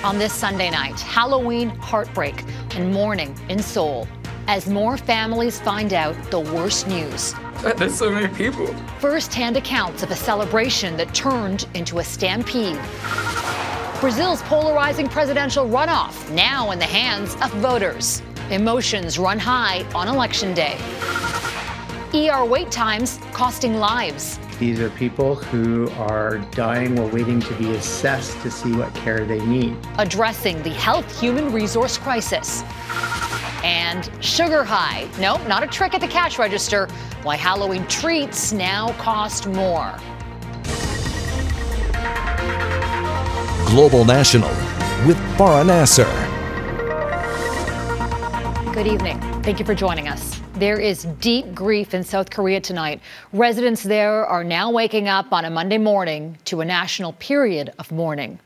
On this Sunday night, Halloween heartbreak and mourning in Seoul as more families find out the worst news. There's so many people. First-hand accounts of a celebration that turned into a stampede. Brazil's polarizing presidential runoff now in the hands of voters. Emotions run high on Election Day. ER wait times costing lives. These are people who are dying while waiting to be assessed to see what care they need. Addressing the health human resource crisis. And sugar high. Nope, not a trick at the cash register. Why Halloween treats now cost more. Global National with Farah Nasser. Good evening. Thank you for joining us. There is deep grief in South Korea tonight. Residents there are now waking up on a Monday morning to a national period of mourning.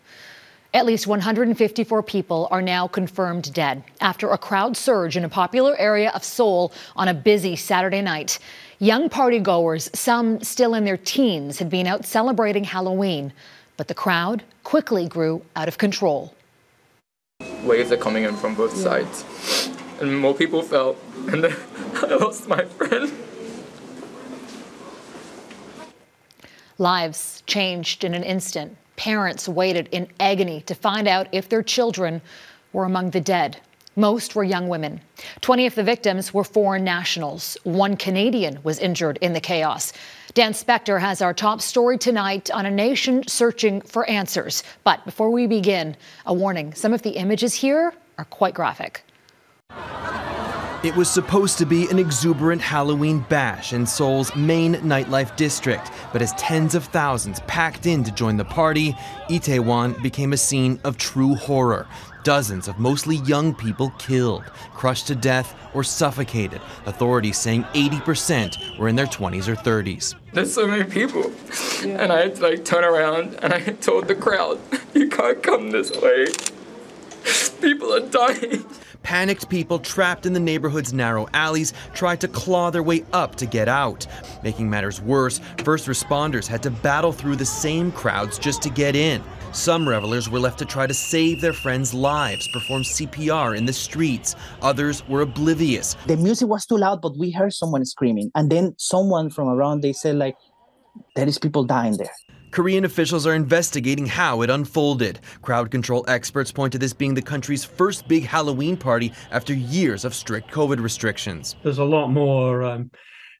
At least 154 people are now confirmed dead after a crowd surge in a popular area of Seoul on a busy Saturday night. Young party-goers, some still in their teens, had been out celebrating Halloween, but the crowd quickly grew out of control. Waves are coming in from both sides, and more people fell, and then I lost my friend. Lives changed in an instant. Parents waited in agony to find out if their children were among the dead. Most were young women. 20 of the victims were foreign nationals. One Canadian was injured in the chaos. Dan Spector has our top story tonight on a nation searching for answers. But before we begin, a warning. Some of the images here are quite graphic. It was supposed to be an exuberant Halloween bash in Seoul's main nightlife district, but as tens of thousands packed in to join the party, Itaewon became a scene of true horror. Dozens of mostly young people killed, crushed to death, or suffocated. Authorities saying 80% were in their 20s or 30s. There's so many people, and I had to turn around and I told the crowd, "You can't come this way. People are dying." Panicked people trapped in the neighborhood's narrow alleys tried to claw their way up to get out. Making matters worse, first responders had to battle through the same crowds just to get in. Some revelers were left to try to save their friends' lives, perform CPR in the streets. Others were oblivious. The music was too loud, but we heard someone screaming. And then someone from around, they said, there is people dying there. Korean officials are investigating how it unfolded. Crowd control experts point to this being the country's first big Halloween party after years of strict COVID restrictions. There's a lot more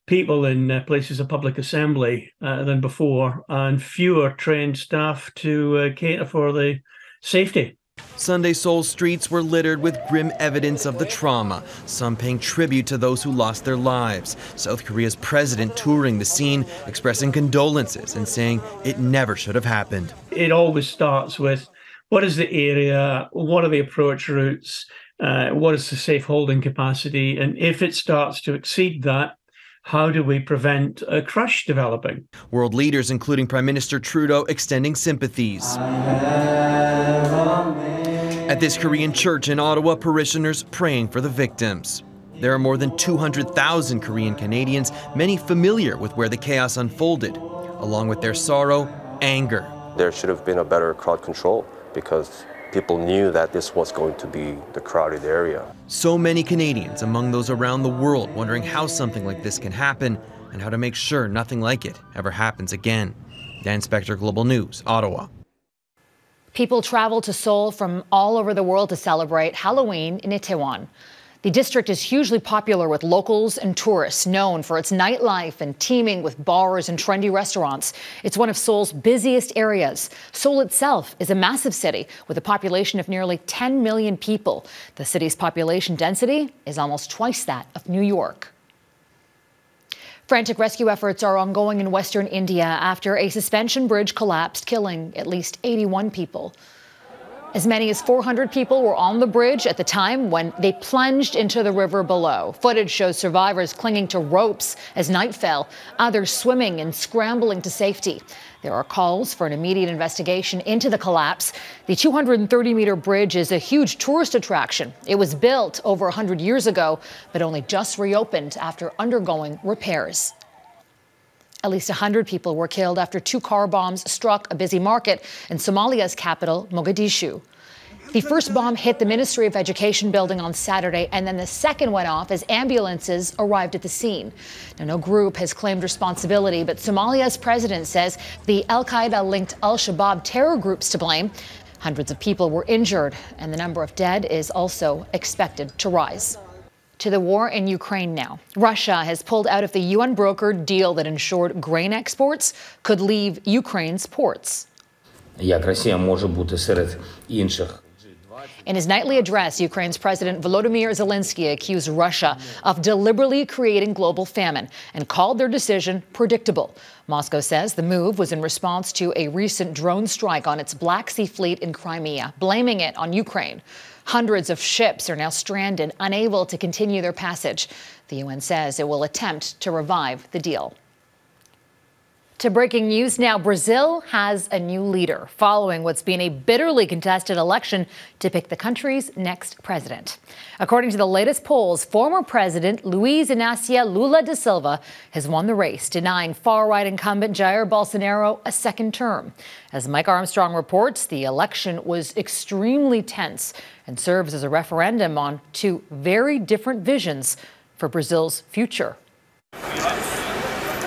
people in places of public assembly than before, and fewer trained staff to cater for the safety. Sunday Seoul streets were littered with grim evidence of the trauma, some paying tribute to those who lost their lives. South Korea's president touring the scene, expressing condolences and saying it never should have happened. It always starts with, what is the area, what are the approach routes, what is the safe holding capacity, and if it starts to exceed that, how do we prevent a crush developing? World leaders, including Prime Minister Trudeau, extending sympathies. At this Korean church in Ottawa, parishioners praying for the victims. There are more than 200,000 Korean Canadians, many familiar with where the chaos unfolded. Along with their sorrow, anger. There should have been a better crowd control because people knew that this was going to be the crowded area. So many Canadians among those around the world wondering how something like this can happen and how to make sure nothing like it ever happens again. Dan Spector, Global News, Ottawa. People travel to Seoul from all over the world to celebrate Halloween in Itaewon. The district is hugely popular with locals and tourists, known for its nightlife and teeming with bars and trendy restaurants. It's one of Seoul's busiest areas. Seoul itself is a massive city with a population of nearly 10 million people. The city's population density is almost twice that of New York. Frantic rescue efforts are ongoing in western India after a suspension bridge collapsed, killing at least 81 people. As many as 400 people were on the bridge at the time when they plunged into the river below. Footage shows survivors clinging to ropes as night fell, others swimming and scrambling to safety. There are calls for an immediate investigation into the collapse. The 230-meter bridge is a huge tourist attraction. It was built over 100 years ago, but only just reopened after undergoing repairs. At least 100 people were killed after 2 car bombs struck a busy market in Somalia's capital, Mogadishu. The first bomb hit the Ministry of Education building on Saturday, and then the second went off as ambulances arrived at the scene. Now, no group has claimed responsibility, but Somalia's president says the al-Qaeda-linked al-Shabaab terror group's to blame. Hundreds of people were injured, and the number of dead is also expected to rise. To the war in Ukraine now. Russia has pulled out of the UN-brokered deal that ensured grain exports could leave Ukraine's ports. Як Росія може бути серед інших. In his nightly address, Ukraine's President Volodymyr Zelensky accused Russia of deliberately creating global famine and called their decision predictable. Moscow says the move was in response to a recent drone strike on its Black Sea fleet in Crimea, blaming it on Ukraine. Hundreds of ships are now stranded, unable to continue their passage. The UN says it will attempt to revive the deal. To breaking news now, Brazil has a new leader following what's been a bitterly contested election to pick the country's next president. According to the latest polls, former President Luiz Inacio Lula da Silva has won the race, denying far-right incumbent Jair Bolsonaro a second term. As Mike Armstrong reports, the election was extremely tense and serves as a referendum on two very different visions for Brazil's future.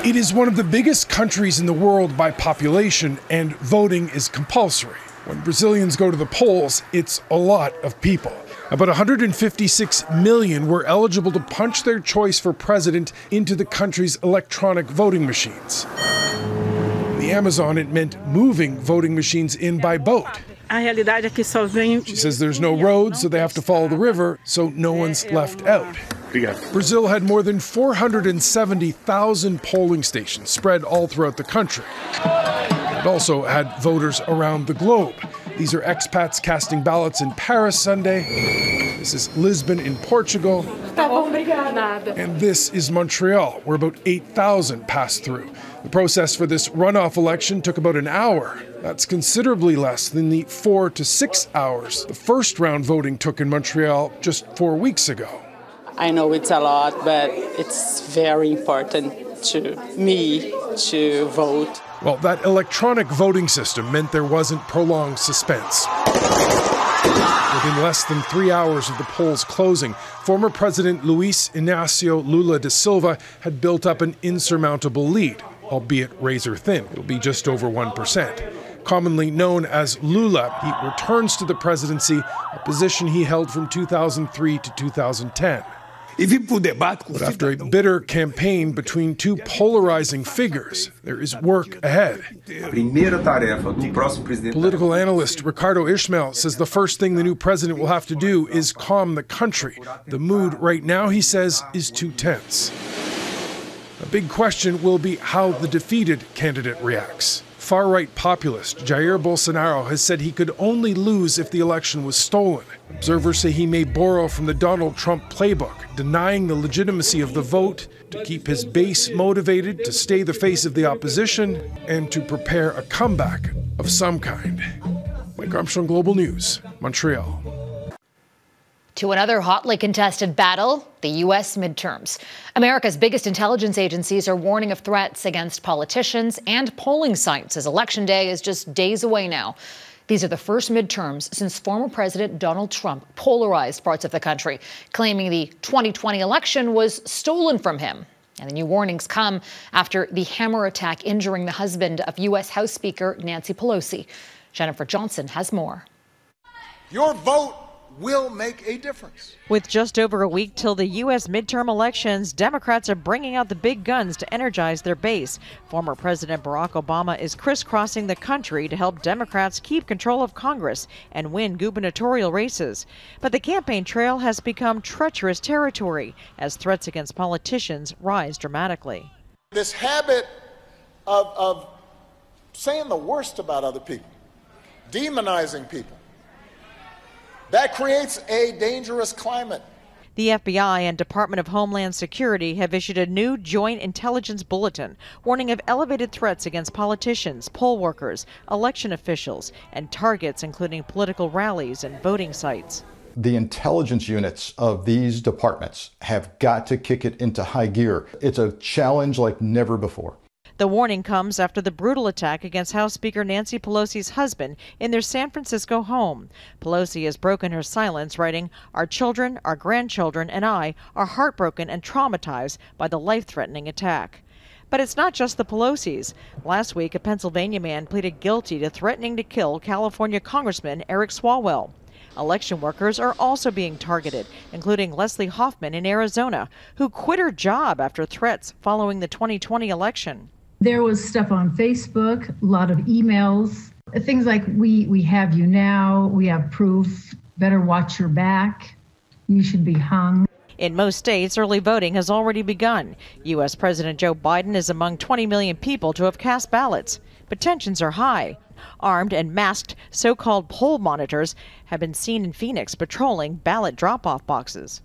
It is one of the biggest countries in the world by population, and voting is compulsory. When Brazilians go to the polls, it's a lot of people. About 156 million were eligible to punch their choice for president into the country's electronic voting machines. In the Amazon, it meant moving voting machines in by boat. She says there's no road, so they have to follow the river, so no one's left out. Brazil had more than 470,000 polling stations spread all throughout the country. It also had voters around the globe. These are expats casting ballots in Paris Sunday. This is Lisbon in Portugal. And this is Montreal, where about 8,000 passed through. The process for this runoff election took about an hour. That's considerably less than the 4 to 6 hours the first round voting took in Montreal just 4 weeks ago. I know it's a lot, but it's very important to me to vote. Well, that electronic voting system meant there wasn't prolonged suspense. Within less than 3 hours of the polls closing, former President Luiz Inacio Lula da Silva had built up an insurmountable lead, albeit razor thin. It'll be just over 1%. Commonly known as Lula, he returns to the presidency, a position he held from 2003 to 2010. But after a bitter campaign between two polarizing figures, there is work ahead. Political analyst Ricardo Ishmael says the first thing the new president will have to do is calm the country. The mood right now, he says, is too tense. A big question will be how the defeated candidate reacts. Far-right populist Jair Bolsonaro has said he could only lose if the election was stolen. Observers say he may borrow from the Donald Trump playbook, denying the legitimacy of the vote to keep his base motivated to stay the face of the opposition and to prepare a comeback of some kind. Mike Armstrong, Global News, Montreal. To another hotly contested battle, the U.S. midterms. America's biggest intelligence agencies are warning of threats against politicians and polling sites as Election Day is just days away now. These are the first midterms since former President Donald Trump polarized parts of the country, claiming the 2020 election was stolen from him. And the new warnings come after the hammer attack injuring the husband of U.S. House Speaker Nancy Pelosi. Jennifer Johnson has more. Your vote will make a difference. With just over a week till the U.S. midterm elections, Democrats are bringing out the big guns to energize their base. Former President Barack Obama is crisscrossing the country to help Democrats keep control of Congress and win gubernatorial races. But the campaign trail has become treacherous territory as threats against politicians rise dramatically. This habit of saying the worst about other people, demonizing people, that creates a dangerous climate. The FBI and Department of Homeland Security have issued a new joint intelligence bulletin warning of elevated threats against politicians, poll workers, election officials, and targets including political rallies and voting sites. The intelligence units of these departments have got to kick it into high gear. It's a challenge like never before. The warning comes after the brutal attack against House Speaker Nancy Pelosi's husband in their San Francisco home. Pelosi has broken her silence, writing, "Our children, our grandchildren, and I are heartbroken and traumatized by the life-threatening attack." But it's not just the Pelosis. Last week, a Pennsylvania man pleaded guilty to threatening to kill California Congressman Eric Swalwell. Election workers are also being targeted, including Leslie Hoffman in Arizona, who quit her job after threats following the 2020 election. There was stuff on Facebook, a lot of emails, things like, we have you now, we have proof, better watch your back, you should be hung. In most states, early voting has already begun. U.S. President Joe Biden is among 20 million people to have cast ballots. But tensions are high. Armed and masked so-called poll monitors have been seen in Phoenix patrolling ballot drop-off boxes.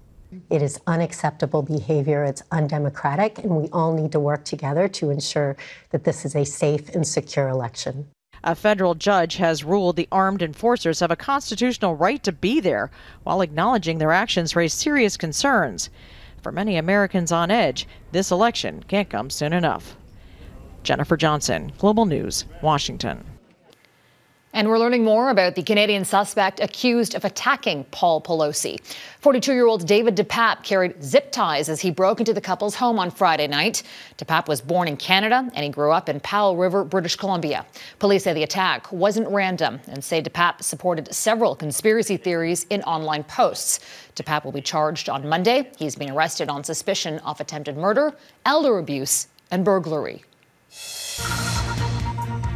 It is unacceptable behavior. It's undemocratic, and we all need to work together to ensure that this is a safe and secure election. A federal judge has ruled the armed enforcers have a constitutional right to be there, while acknowledging their actions raise serious concerns. For many Americans on edge, this election can't come soon enough. Jennifer Johnson, Global News, Washington. And we're learning more about the Canadian suspect accused of attacking Paul Pelosi. 42-year-old David DePape carried zip ties as he broke into the couple's home on Friday night. DePape was born in Canada and he grew up in Powell River, British Columbia. Police say the attack wasn't random and say DePape supported several conspiracy theories in online posts. DePape will be charged on Monday. He's been arrested on suspicion of attempted murder, elder abuse, and burglary.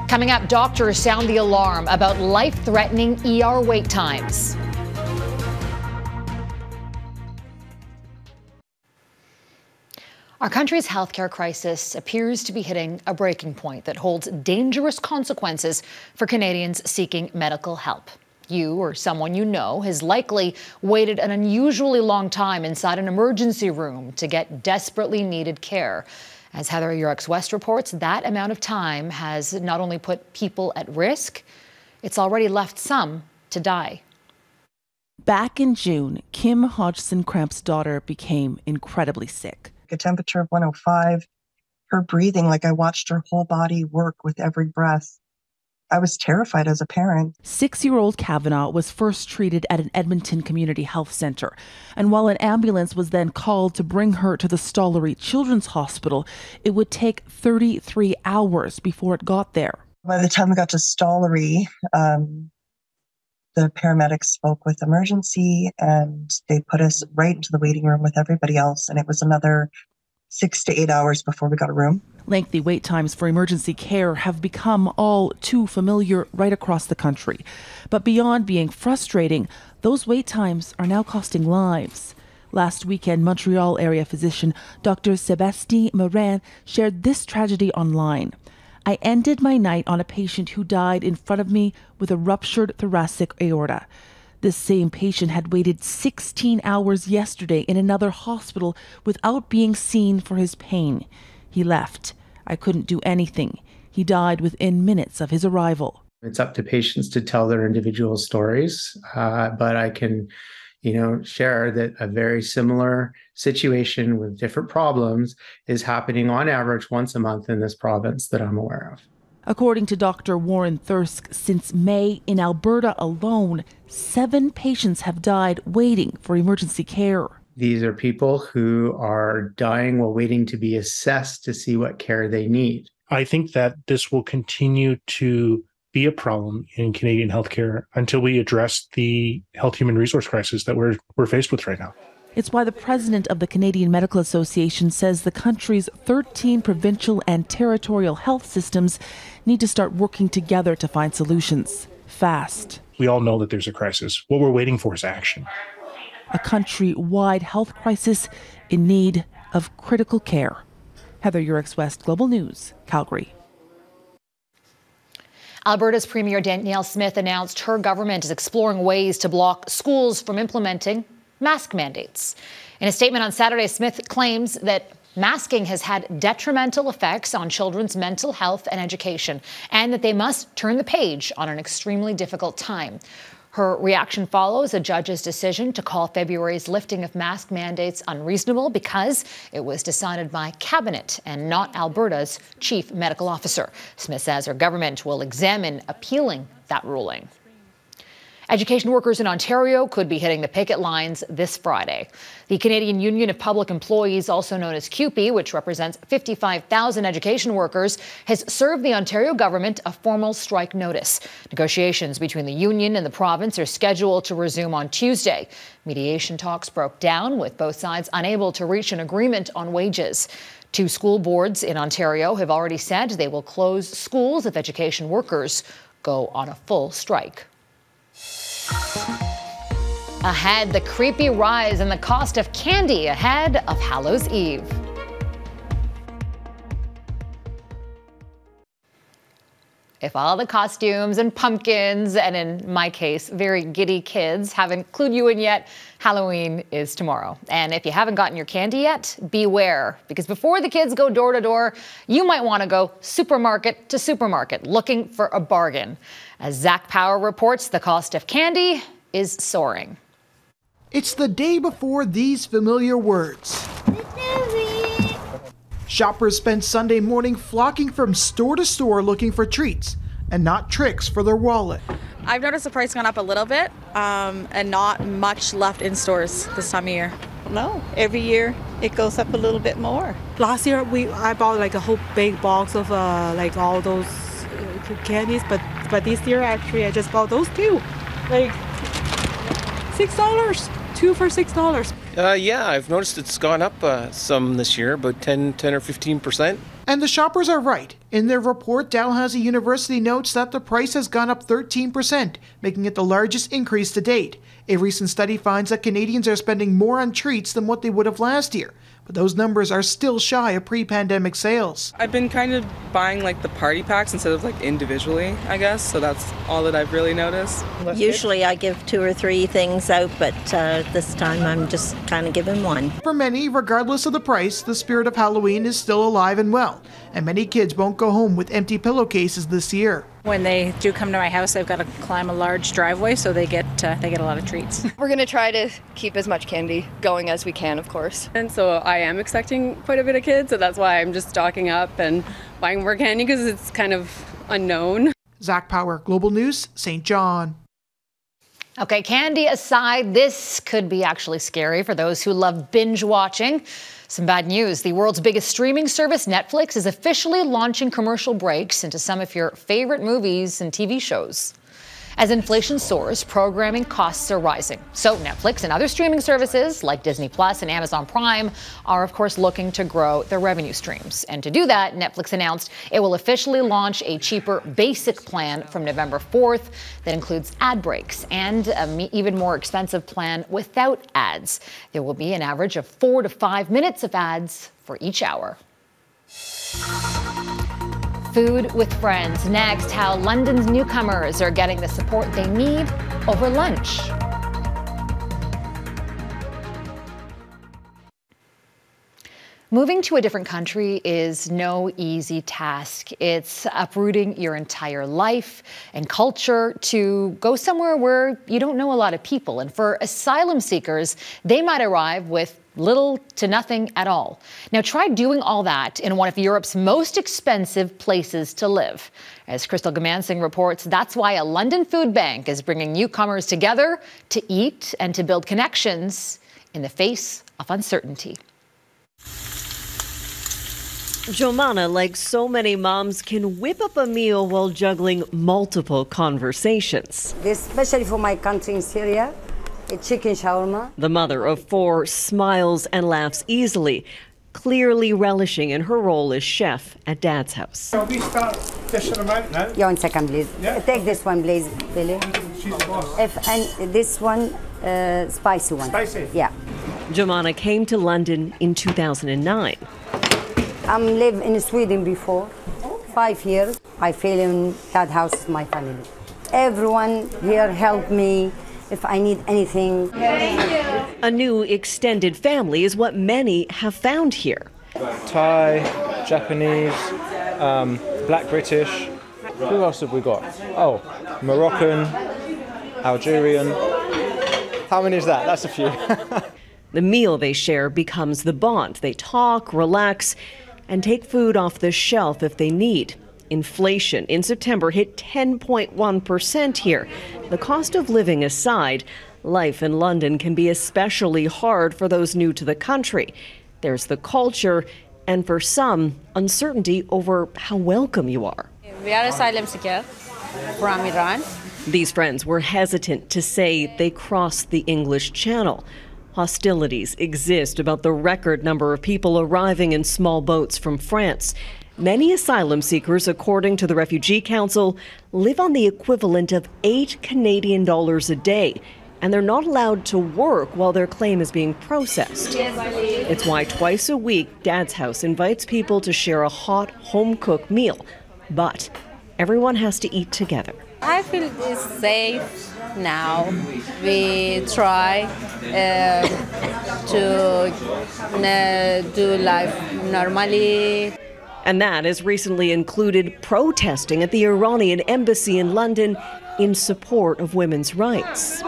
Coming up, doctors sound the alarm about life-threatening ER wait times. Our country's healthcare crisis appears to be hitting a breaking point that holds dangerous consequences for Canadians seeking medical help. You or someone you know has likely waited an unusually long time inside an emergency room to get desperately needed care. As Heather Yurex West reports, that amount of time has not only put people at risk, it's already left some to die. Back in June, Kim Hodgson Cramp's daughter became incredibly sick. A temperature of 105, her breathing like I watched her whole body work with every breath. I was terrified as a parent. 6-year-old Kavanaugh was first treated at an Edmonton Community Health Center. And while an ambulance was then called to bring her to the Stollery Children's Hospital, it would take 33 hours before it got there. By the time we got to Stollery, the paramedics spoke with emergency and they put us right into the waiting room with everybody else. And it was another 6 to 8 hours before we got a room. Lengthy wait times for emergency care have become all too familiar right across the country. But beyond being frustrating, those wait times are now costing lives. Last weekend, Montreal area physician Dr. Sébastien Morin shared this tragedy online. I ended my night on a patient who died in front of me with a ruptured thoracic aorta. This same patient had waited 16 hours yesterday in another hospital without being seen for his pain. He left. I couldn't do anything. He died within minutes of his arrival. It's up to patients to tell their individual stories, but I can, share that a very similar situation with different problems is happening on average once a month in this province that I'm aware of. According to Dr. Warren Thirsk, since May in Alberta alone, 7 patients have died waiting for emergency care. These are people who are dying while waiting to be assessed to see what care they need. I think that this will continue to be a problem in Canadian healthcare until we address the health human resource crisis that we're faced with right now. It's why the president of the Canadian Medical Association says the country's 13 provincial and territorial health systems need to start working together to find solutions fast. We all know that there's a crisis. What we're waiting for is action. A country-wide health crisis in need of critical care. Heather Yurex West, Global News, Calgary. Alberta's Premier Danielle Smith announced her government is exploring ways to block schools from implementing mask mandates. In a statement on Saturday, Smith claims that masking has had detrimental effects on children's mental health and education, and that they must turn the page on an extremely difficult time. Her reaction follows a judge's decision to call February's lifting of mask mandates unreasonable because it was decided by cabinet and not Alberta's chief medical officer. Smith says her government will examine appealing that ruling. Education workers in Ontario could be hitting the picket lines this Friday. The Canadian Union of Public Employees, also known as CUPE, which represents 55,000 education workers, has served the Ontario government a formal strike notice. Negotiations between the union and the province are scheduled to resume on Tuesday. Mediation talks broke down, with both sides unable to reach an agreement on wages. 2 school boards in Ontario have already said they will close schools if education workers go on a full strike. Ahead, the creepy rise in the cost of candy ahead of Hallows Eve. If all the costumes and pumpkins, and in my case, very giddy kids, haven't clued you in yet, Halloween is tomorrow. And if you haven't gotten your candy yet, beware, because before the kids go door to door, you might want to go supermarket to supermarket looking for a bargain. As Zach Power reports, the cost of candy is soaring. It's the day before these familiar words. Shoppers spend Sunday morning flocking from store to store looking for treats and not tricks for their wallet. I've noticed the price gone up a little bit and not much left in stores this time of year. No, every year it goes up a little bit more. Last year I bought like a whole big box of like all those candies, but this year actually I just bought those 2, like $6, 2 for $6. Yeah, I've noticed it's gone up some this year, about 10 or 15%. And the shoppers are right. In their report, Dalhousie University notes that the price has gone up 13%, making it the largest increase to date. A recent study finds that Canadians are spending more on treats than what they would have last year, but those numbers are still shy of pre-pandemic sales. I've been kind of buying like the party packs instead of like individually, I guess, so that's all that I've really noticed. Usually I give 2 or 3 things out, but this time I'm just kind of giving 1. For many, regardless of the price, the spirit of Halloween is still alive and well, and many kids won't go home with empty pillowcases this year. When they do come to my house, they've got to climb a large driveway, so they get a lot of treats. We're going to try to keep as much candy going as we can, of course. And so I am expecting quite a bit of kids, so that's why I'm just stocking up and buying more candy because it's kind of unknown. Zach Power, Global News, St. John. Okay, candy aside, this could be actually scary for those who love binge watching. Some bad news. The world's biggest streaming service, Netflix, is officially launching commercial breaks into some of your favorite movies and TV shows. As inflation soars, programming costs are rising. So Netflix and other streaming services like Disney Plus and Amazon Prime are, of course, looking to grow their revenue streams. And to do that, Netflix announced it will officially launch a cheaper basic plan from November 4th that includes ad breaks and an even more expensive plan without ads. There will be an average of 4 to 5 minutes of ads for each hour. Food with friends. Next, how London's newcomers are getting the support they need over lunch. Moving to a different country is no easy task. It's uprooting your entire life and culture to go somewhere where you don't know a lot of people. And for asylum seekers, they might arrive with little to nothing at all. Now try doing all that in one of Europe's most expensive places to live. As Crystal Gamansing reports, that's why a London food bank is bringing newcomers together to eat and to build connections in the face of uncertainty. Jomana, like so many moms, can whip up a meal while juggling multiple conversations. This, especially for my country in Syria, a chicken shawarma. The mother of 4 smiles and laughs easily, clearly relishing in her role as chef at Dad's house. So we start fishing them out now? Yeah, 1 second, please. Yeah. Take this one, please, Billy. And this one, spicy one. Spicy? Yeah. Jomana came to London in 2009. I lived in Sweden before, 5 years. I feel in that house is my family. Everyone here helped me if I need anything. A new extended family is what many have found here. Thai, Japanese, Black British. Who else have we got? Oh, Moroccan, Algerian. How many is that? That's a few. The meal they share becomes the bond. They talk, relax, and take food off the shelf if they need. Inflation in September hit 10.1% here. The cost of living aside, life in London can be especially hard for those new to the country. There's the culture, and for some, uncertainty over how welcome you are. We are asylum seekers from Iran. These friends were hesitant to say they crossed the English Channel. Hostilities exist about the record number of people arriving in small boats from France. Many asylum seekers, according to the Refugee Council, live on the equivalent of $8 Canadian a day, and they're not allowed to work while their claim is being processed. It's why twice a week, Dad's House invites people to share a hot, home-cooked meal. But everyone has to eat together. I feel it's safe now. We try to do life normally. And that has recently included protesting at the Iranian embassy in London in support of women's rights.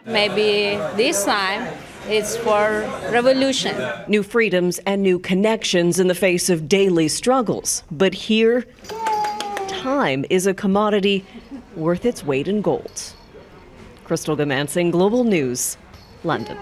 Maybe this time it's for revolution. New freedoms and new connections in the face of daily struggles. But here, time is a commodity worth its weight in gold. Crystal Gamansing, Global News, London.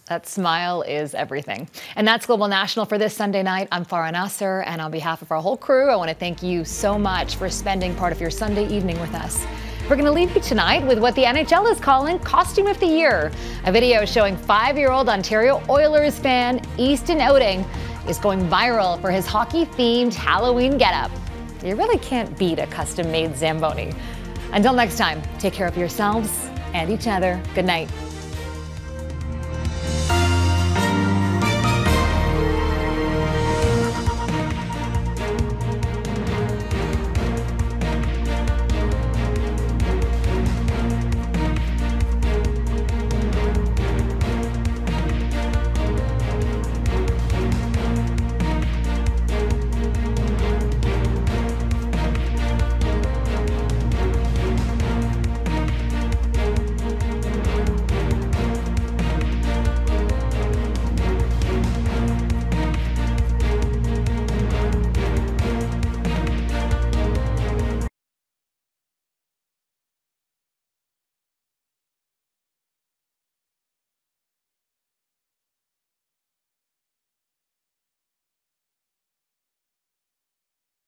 That smile is everything. And that's Global National for this Sunday night. I'm Farah Nasser, and on behalf of our whole crew, I want to thank you so much for spending part of your Sunday evening with us. We're going to leave you tonight with what the NHL is calling Costume of the Year. A video showing 5-year-old Ontario Oilers fan Easton Outing is going viral for his hockey-themed Halloween getup. You really can't beat a custom-made Zamboni. Until next time, take care of yourselves and each other. Good night.